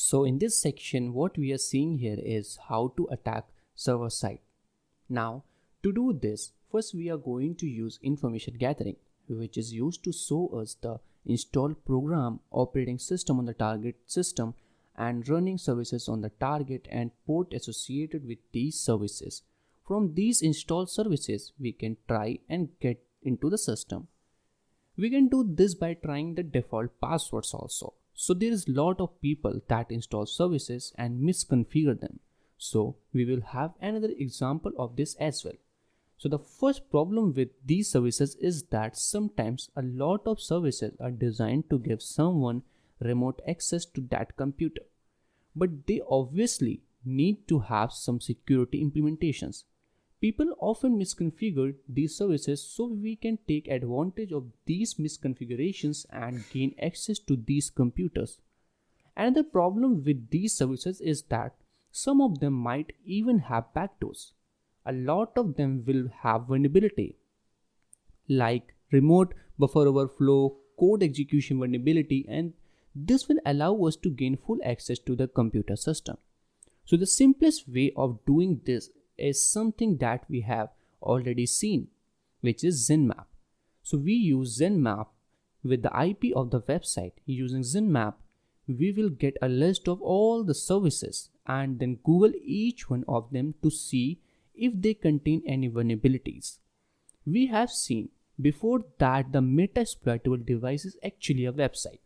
So in this section, what we are seeing here is how to attack server side. Now, to do this, first we are going to use information gathering, which is used to show us the installed program, operating system on the target system, and running services on the target and port associated with these services. From these installed services, we can try and get into the system. We can do this by trying the default passwords also. So there is a lot of people that install services and misconfigure them. So we will have another example of this as well. So the first problem with these services is that sometimes a lot of services are designed to give someone remote access to that computer, but they obviously need to have some security implementations. People often misconfigure these services, so we can take advantage of these misconfigurations and gain access to these computers. Another problem with these services is that some of them might even have backdoors. A lot of them will have vulnerability like remote buffer overflow, code execution vulnerability, and this will allow us to gain full access to the computer system. So the simplest way of doing this is something that we have already seen, which is Zinmap. So we use Zinmap with the IP of the website. Using Zinmap, we will get a list of all the services and then Google each one of them to see if they contain any vulnerabilities. We have seen before that the meta-exploitable device is actually a website.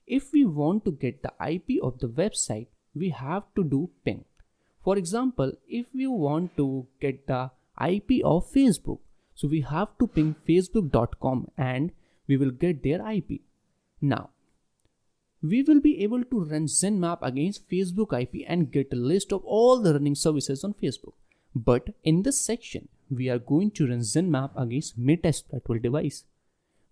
If we want to get the IP of the website, we have to do ping. For example, if we want to get the IP of Facebook, so we have to ping facebook.com and we will get their IP. Now, we will be able to run Zinmap against Facebook IP and get a list of all the running services on Facebook. But in this section, we are going to run Zinmap against meta-exploitable device,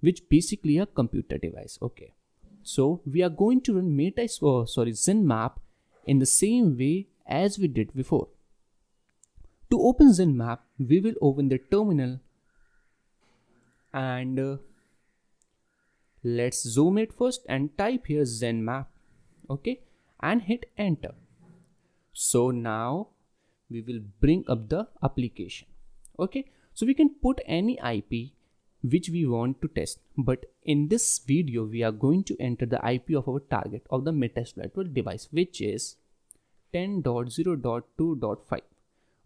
which basically a computer device. Okay, so we are going to run Zinmap in the same way as we did before. To open Zinmap, we will open the terminal and let's zoom it first and type here Zinmap, okay, and hit enter. So now we will bring up the application. Okay, so we can put any IP which we want to test, but in this video we are going to enter the IP of our target of the meta-exploitable device, which is 10.0.2.5.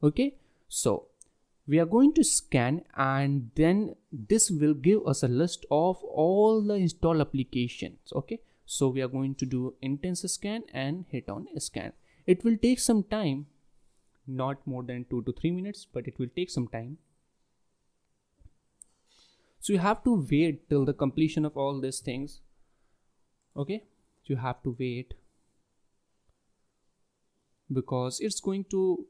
okay, so we are going to scan and then this will give us a list of all the installed applications. Okay, so we are going to do intense scan and hit on scan. It will take some time, not more than 2 to 3 minutes, but it will take some time. So you have to wait till the completion of all these things. Okay, so you have to wait because it's going to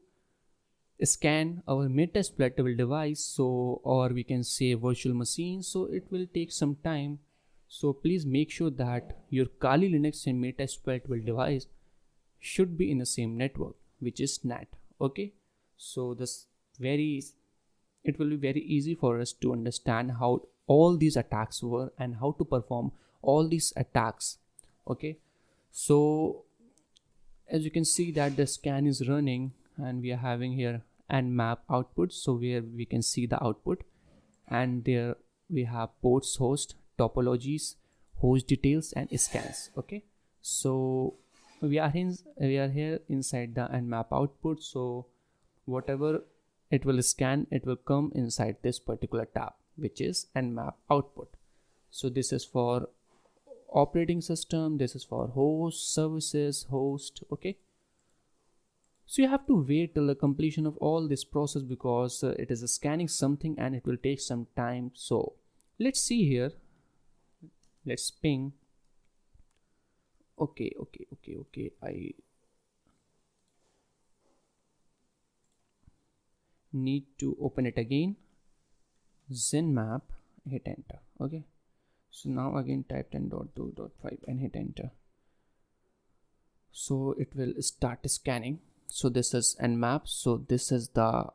scan our meta-exploitable device, so, or we can say virtual machine, so it will take some time. So please make sure that your Kali Linux and meta-exploitable device should be in the same network, which is NAT. Okay, so it will be very easy for us to understand how all these attacks were and how to perform all these attacks. Okay, so as you can see that the scan is running and we are having here nmap output, so where we can see the output, and there we have ports, host, topologies, host details, and scans. Okay, so we are here inside the nmap output, so whatever it will scan, it will come inside this particular tab, which is nmap output. So this is for operating system, this is for host, services, host. Okay, so you have to wait till the completion of all this process because it is scanning something and it will take some time. So let's see here, let's ping. Okay, I need to open it again. Zinmap, hit enter. Okay, so now again type 10.2.5 and hit enter. So it will start scanning. So this is nmap, so this is the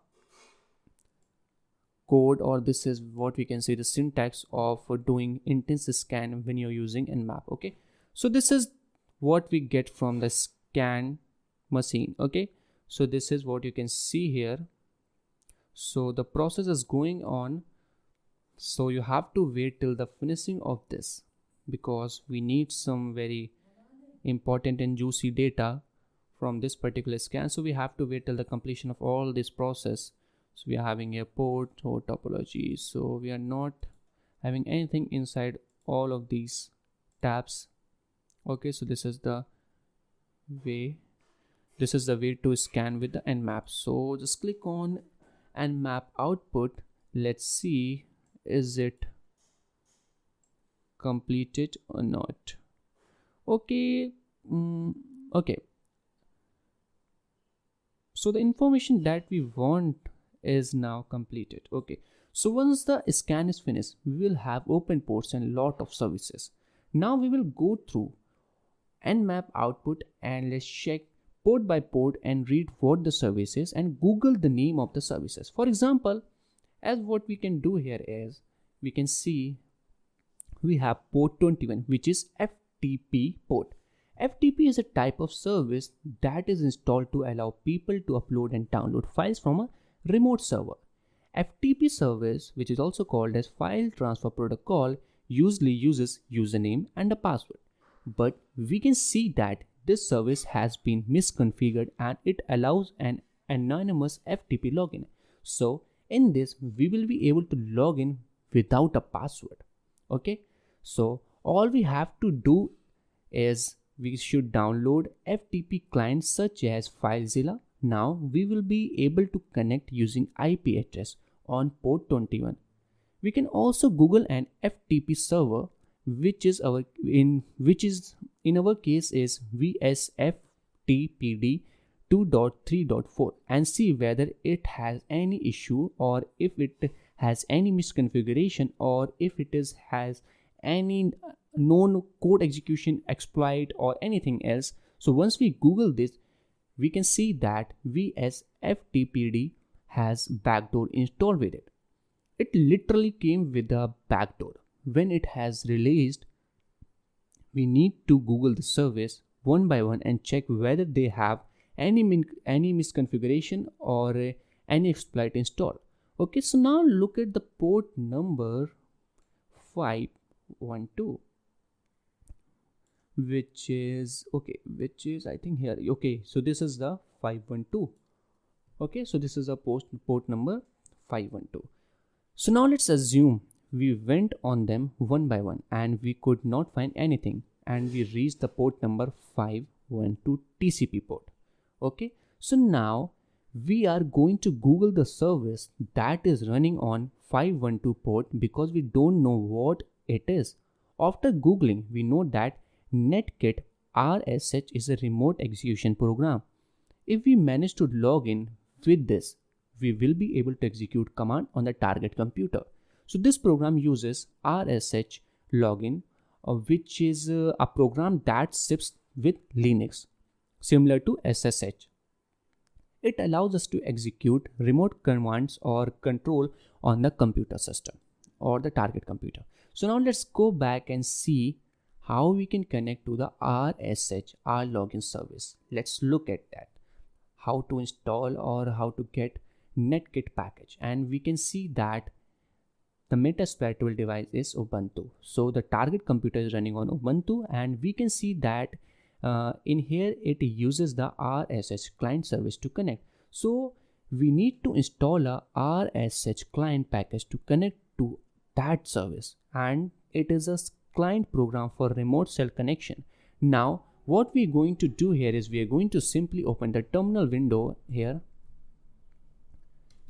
code, or this is what we can say the syntax of doing intense scan when you're using nmap. Okay, so this is what we get from the scan machine. Okay, so this is what you can see here. So the process is going on, so you have to wait till the finishing of this, because we need some very important and juicy data from this particular scan. So we have to wait till the completion of all this process. So we are having a port or topology, so we are not having anything inside all of these tabs. Okay, so this is the way to scan with the nmap. So just click on nmap output. Let's see, is it completed or not? Okay. Okay, so the information that we want is now completed. Okay, so once the scan is finished, we will have open ports and lot of services. Now we will go through nmap output and let's check port by port and read what the service is and Google the name of the services. For example, as what we can do here is, we can see we have port 21, which is FTP port. FTP is a type of service that is installed to allow people to upload and download files from a remote server. FTP service, which is also called as file transfer protocol, usually uses username and a password. But we can see that this service has been misconfigured and it allows an anonymous FTP login. So in this, we will be able to log in without a password. Okay, so all we have to do is we should download FTP clients such as FileZilla. Now we will be able to connect using IP address on port 21. We can also Google an FTP server, which is in our case is VSFTPD 2.3.4, and see whether it has any issue or if it has any misconfiguration or if it has any known code execution exploit or anything else. So once we Google this, we can see that VSFTPD has backdoor installed with it. It literally came with a backdoor. When it has released, we need to Google the service one by one and check whether they have any misconfiguration or any exploit installed. Okay, so now look at the port number 512, which is I think here. Okay, so this is the 512. Okay, so this is a port number 512. So now let's assume we went on them one by one and we could not find anything, and we reached the port number 512 TCP port. Okay, so now we are going to Google the service that is running on 512 port because we don't know what it is. After Googling, we know that Netkit RSH is a remote execution program. If we manage to log in with this, we will be able to execute command on the target computer. So this program uses RSH login, which is a program that ships with Linux, similar to SSH. It allows us to execute remote commands or control on the computer system or the target computer. So now let's go back and see how we can connect to the RSH login service. Let's look at that, how to install or how to get Netkit package, and we can see that the metasploitable device is Ubuntu. So the target computer is running on Ubuntu, and we can see that in here it uses the RSH client service to connect. So we need to install a RSH client package to connect to that service, and it is a client program for remote cell connection. Now what we're going to do here is we are going to simply open the terminal window here.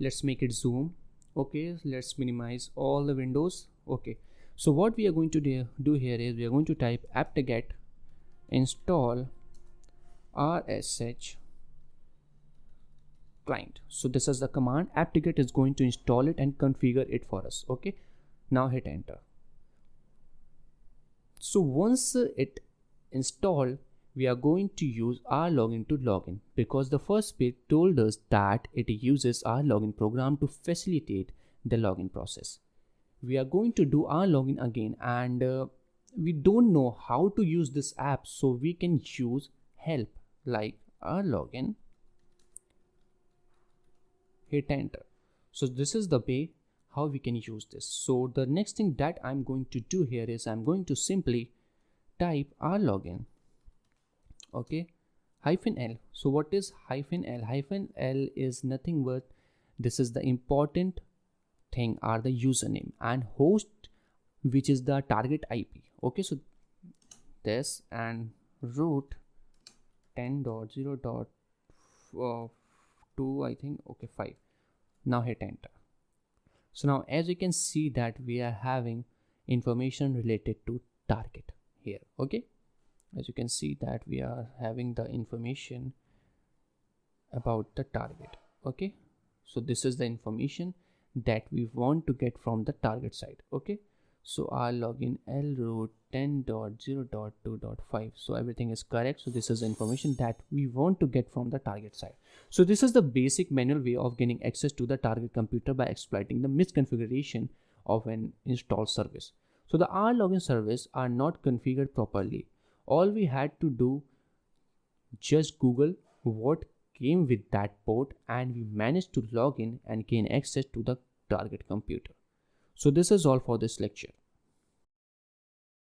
Let's make it zoom. Okay, let's minimize all the windows. Okay, so what we are going to do here is we are going to type apt-get install RSH client. So this is the command. apt-get is going to install it and configure it for us. Okay, now hit enter. So once it installed, we are going to use rlogin to login, because the first bit told us that it uses rlogin program to facilitate the login process. We are going to do rlogin again, and we don't know how to use this app, so we can use help. like our login, hit enter. So this is the way how we can use this. So the next thing that I'm going to do here is I'm going to simply type our login, okay, -l. So what is -l? -l is nothing but this is the important thing are the username and host, which is the target IP. Okay, so this and root 10.0.2 I think, okay, 5. Now hit enter. So now as you can see that we are having information related to target here. Okay, as you can see that we are having the information about the target. Okay, so this is the information that we want to get from the target side. Okay, so our login L root 10.0.2.5. so everything is correct. So this is the information that we want to get from the target side. So this is the basic manual way of gaining access to the target computer by exploiting the misconfiguration of an installed service. So the R login service are not configured properly. All we had to do, just Google what came with that port, and we managed to log in and gain access to the target computer. So this is all for this lecture.